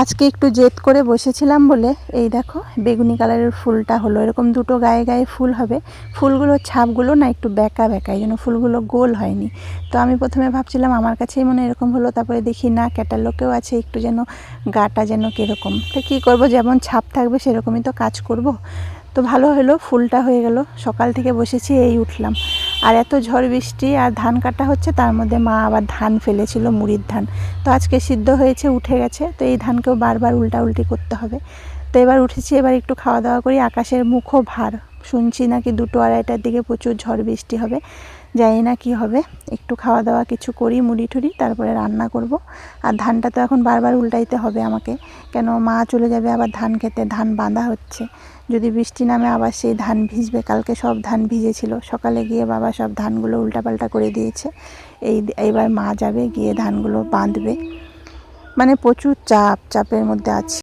আজকে একটু জেদ করে বসেছিলাম বলে এই দেখো বেগুনি কালারের ফুলটা হলো। এরকম দুটো গায়ে গায়ে ফুল হবে। ফুলগুলোর ছাপগুলো না একটু বেঁকা বেঁকা, এই জন্য ফুলগুলো গোল হয়নি। তো আমি প্রথমে ভাবছিলাম আমার কাছেই মনে এরকম হলো, তারপরে দেখি না ক্যাটালগেও আছে একটু যেন গাটা যেন কীরকম। তো কী করব, যেমন ছাপ থাকবে সেরকমই তো কাজ করব। তো ভালো হলো, ফুলটা হয়ে গেল। সকাল থেকে বসেছি, এই উঠলাম। আর এত ঝড় বৃষ্টি আর ধান কাটা হচ্ছে, তার মধ্যে মা আবার ধান ফেলেছিল, মুড়ির ধান। তো আজকে সিদ্ধ হয়েছে, উঠে গেছে। তো এই ধানকেও বারবার উল্টাউল্টি করতে হবে। তো এবার উঠেছি, এবার একটু খাওয়া দাওয়া করি। আকাশের মুখও ভার, শুনছি নাকি 2-2:30টার দিকে প্রচুর ঝড় বৃষ্টি হবে। জানি না কি হবে। একটু খাওয়া দাওয়া কিছু করি, মুড়ি টুড়ি, তারপরে রান্না করব। আর ধানটা তো এখন বারবার উল্টাইতে হবে আমাকে, কেন মা চলে যাবে আবার ধান খেতে। ধান বাঁধা হচ্ছে, যদি বৃষ্টি নামে আবার সেই ধান ভিজবে। কালকে সব ধান ভিজেছিল, সকালে গিয়ে বাবা সব ধানগুলো উল্টাপাল্টা করে দিয়েছে। এইবার মা যাবে, গিয়ে ধানগুলো বাঁধবে। মানে প্রচুর চাপের মধ্যে আছি।